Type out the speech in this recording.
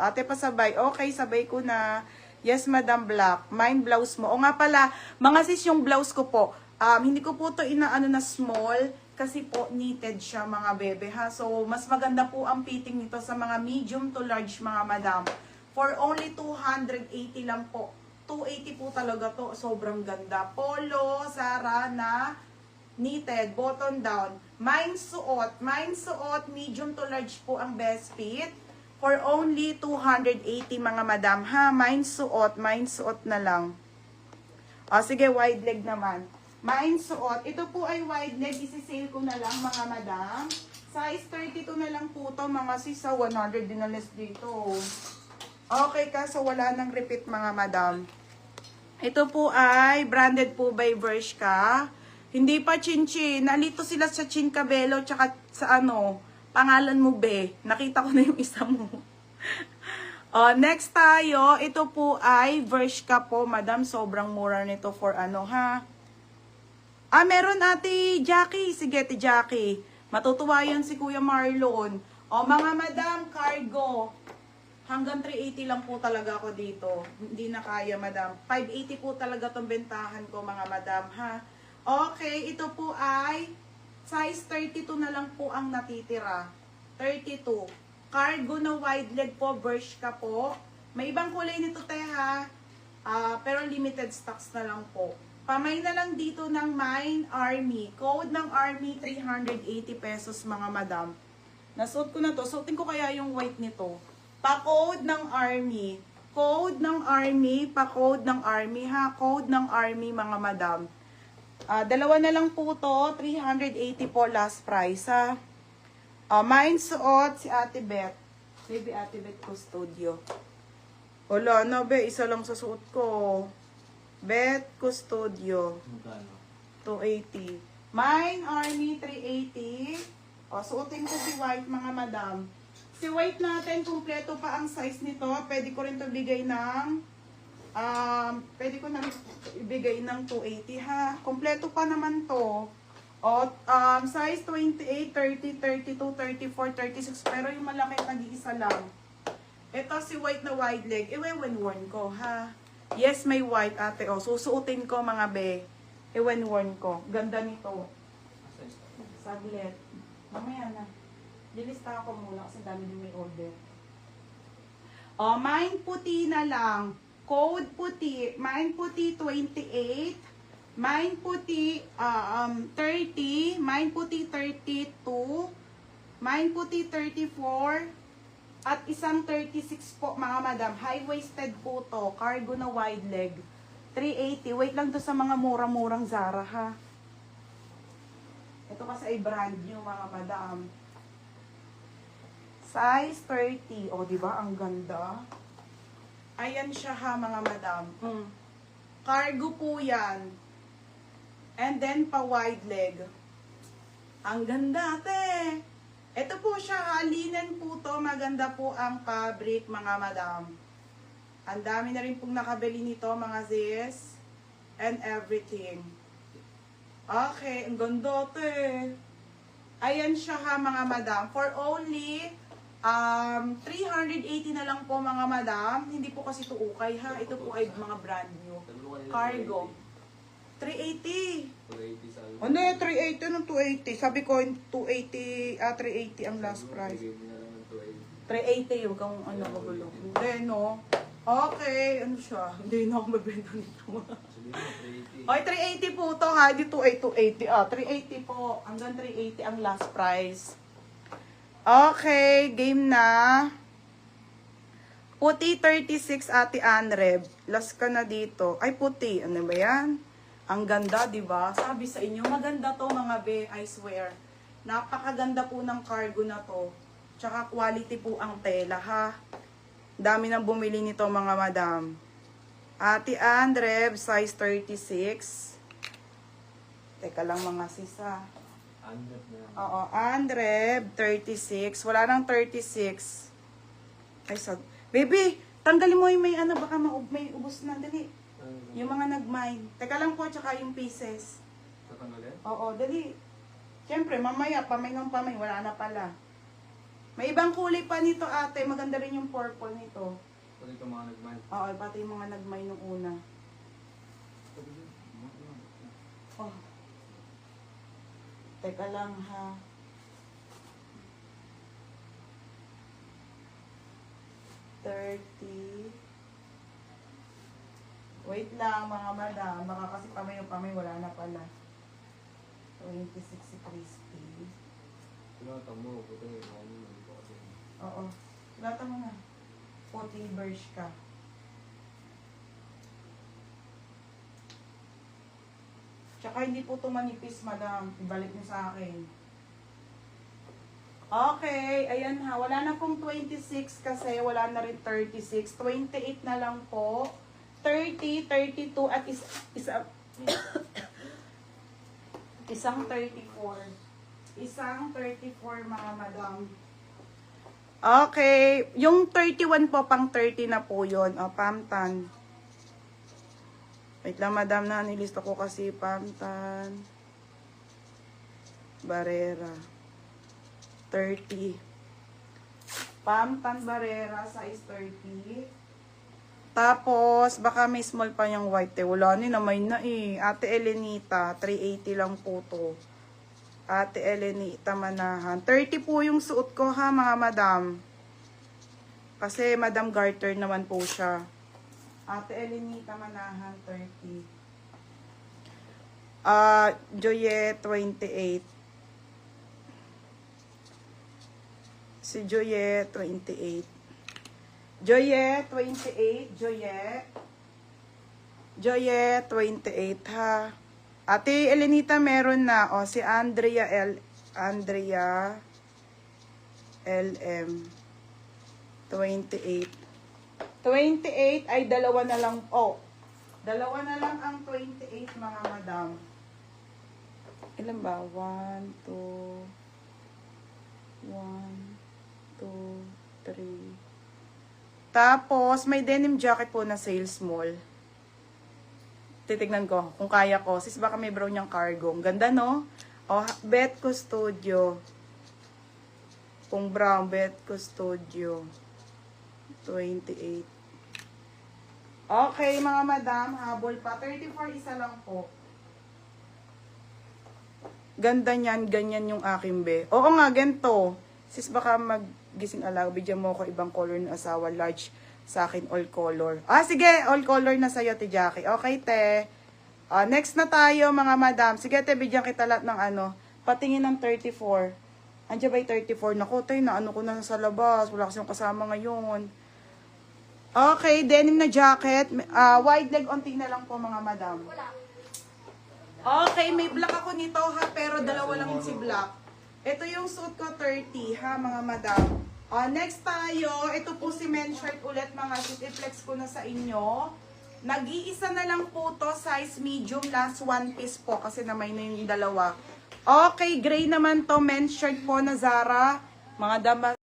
Ate, pasabay. Okay, sabay ko na. Yes, Madam Black. Mine blouse mo. O nga pala, mga sis yung blouse ko po. Hindi ko po to inaano na small kasi po knitted siya mga bebe ha. So, mas maganda po ang fitting nito sa mga medium to large mga madam. For only 280 lang po. 280 po talaga to. Sobrang ganda. Polo, Zara na knitted, button down. Mine suot, medium to large po ang best fit. For only 280 mga madam ha. Mine suot na lang. Sige, wide leg naman. Mine suot. Ito po ay wide leg. Isi-sale ko na lang mga madam. Size 32 na lang po to mga sis. 100 din na less dito. Okay, kaso wala nang repeat mga madam. Ito po ay branded po by Bershka. Hindi pa Chin-Chin. Nalito sila sa Chincabello tsaka sa pangalan mo be. Nakita ko na yung isa mo. Next tayo. Ito po ay Bershka po, madam. Sobrang mura nito for ha. Meron ate Jackie. Sige, ate Jackie. Matutuwa yan si Kuya Marlon. Mga madam, cargo. Hanggang 380 lang po talaga ako dito. Hindi na kaya, madam. 580 po talaga tong bentahan ko, mga madam, ha. Okay, ito po ay size 32 na lang po ang natitira. 32. Cargo na wide leg po, Bershka po. May ibang kulay nito, te, ha. Pero limited stocks na lang po. Pamay na lang dito ng Mine Army. Code ng Army, 380 pesos, mga madam. Nasuot ko na to. Suotin ko kaya yung white nito. Pa-code ng Army. Code ng Army. Pa-code ng Army, ha. Code ng Army, mga madam. Dalawa na lang po to. 380 po last price, ha. Mine suot si Ate Beth. Baby Ate Beth Custodio. Wala na, be. Isa lang sa suot ko. Beth Custodio. 280. Mine Army 380. Suotin ko si white, mga madam. Si white natin, kumpleto pa ang size nito. Pwede ko rin ito bigay ng pwede ko na ibigay ng 280, ha. Kumpleto pa naman to. Size 28, 30, 32, 34, 36. Pero yung malaki, nag-iisa lang. Ito si white na wide leg. Iwe-worn ko, ha. Yes, may white, ate. Susuotin ko, mga be. Iwe-worn ko. Ganda nito. Saglit. Mamaya na. Dilista ako muna kasi dami din may order. Mine puti na lang. Code puti. Mine puti 28. Mine puti 30. Mine puti 32. Mine puti 34. At isang 36 po, mga madam. High-waisted po to. Cargo na wide leg. 380. Wait lang to sa mga murang-murang Zara, ha. Ito kasi ay brand new, mga madam. Size 30. Diba? Ang ganda. Ayan siya, ha, mga madam. Cargo po yan. And then, pa-wide leg. Ang ganda, ate. Ito po siya, ha. Linen po to. Maganda po ang fabric, mga madam. Ang dami na rin pong nakabili nito, mga sis. And everything. Okay, ang ganda, ate. Ayan siya, ha, mga madam. For only 380 na lang po, mga madam. Hindi po kasi ito ukay, ha. Ito po ay mga brand new. Cargo. 380. 380 sabi. Ano, 380 ng 280. Sabi ko 280, 380 ang last price. 380 yung kung ano magulo. Hindi, no. Okay, ano siya? Hindi na ako magbenta nito. Okay, 380 po to, ha. Di 280. 380 po. Hanggang 380 ang last price. Okay, game na. Puti 36, Ate Anreb. Last ka na dito. Ay, puti. Ano ba yan? Ang ganda, di ba? Sabi sa inyo, maganda to, mga be. I swear. Napakaganda po ng cargo na to. Tsaka quality po ang tela, ha. Dami nang bumili nito, mga madam. Ate Anreb, size 36. Teka lang, mga sisa. Oo, Andreb, 36. Wala nang 36. Ay, baby, tanggalin mo yung may baka may ubos na. Dali. Yung mga nag-mine. Teka lang po, tsaka yung pieces. Tatanggalin? Oo, dali. Siyempre, mamaya, pamay ng pamay. Wala na pala. May ibang kulay pa nito ate. Maganda rin yung purple nito. Pati ito mga nagmay. Oo, pati yung mga nagmay nung una. Oh. Teka lang ha. $30. Wait lang mga madam. Baka kasi pamay wala na pala. 26 si Crispy. Tinatang mo, puti yung mga nyo. Oo. Lata mo na. 40 birch ka. Tsaka hindi po ito manipis, madam. Ibalik niyo sa akin. Okay. Ayan ha. Wala na pong 26 kasi wala na rin 36. 28 na lang po. 30, 32 at isang 34. Isang 34 mga madam. Okay. Yung 31 po, pang 30 na po yun. O, Pamtan. Wait lang, madam, na nilista ko kasi Pamtan. Barrera. 30. Pamtan Barrera, size 30. Tapos, baka may small pa yung white eh. Wala na, may na eh. Ate Elenita, 380 lang po to. Ate Elenita Manahan. 30 po yung suot ko ha, mga madam. Kasi Madam Garter naman po siya. Ate Elenita Manahan, 30. Joye, 28. Si Joye, 28. Joye, 28. Joye, 28 ha. Ate Elenita meron na. O, si Andrea LM. 28. 28 ay dalawa na lang. Oh, dalawa na lang ang 28 mga madam. Ilan ba? 1, 2, 3. Tapos, may denim jacket po na sales small. Titignan ko kung kaya ko. Sis, baka may brown yung cargo. Ang ganda, no? O, Bet Custodio. Kung brown, Bet Custodio. 28. Okay, mga madam. Habol pa. 34, isa lang po. Ganda niyan. Ganyan yung aking be. Oo nga, ganito. Sis, baka maggising alaga. Bigyan mo ako ibang color ng asawa. Large sa akin, all color. Sige, all color na sa'yo, ti Jackie. Okay, te. Next na tayo, mga madam. Sige, te, bigyan kita lahat ng ano. Patingin ng 34. Andiyan ba yung 34? Naku, te, na ano ko na sa labas. Wala kasi yung kasama ngayon. Okay, denim na jacket. Wide leg onting na lang po, mga madam. Okay, may black ako nito, ha. Pero dalawa lang si black. Ito yung suit ko, 30, ha, mga madam. Next tayo, ito po si men's shirt ulit, mga suit. I-flex ko na sa inyo. Nag-iisa na lang po to, size medium, last one piece po, kasi namay na yung dalawa. Okay, gray naman to, men's shirt po na Zara. Mga dama.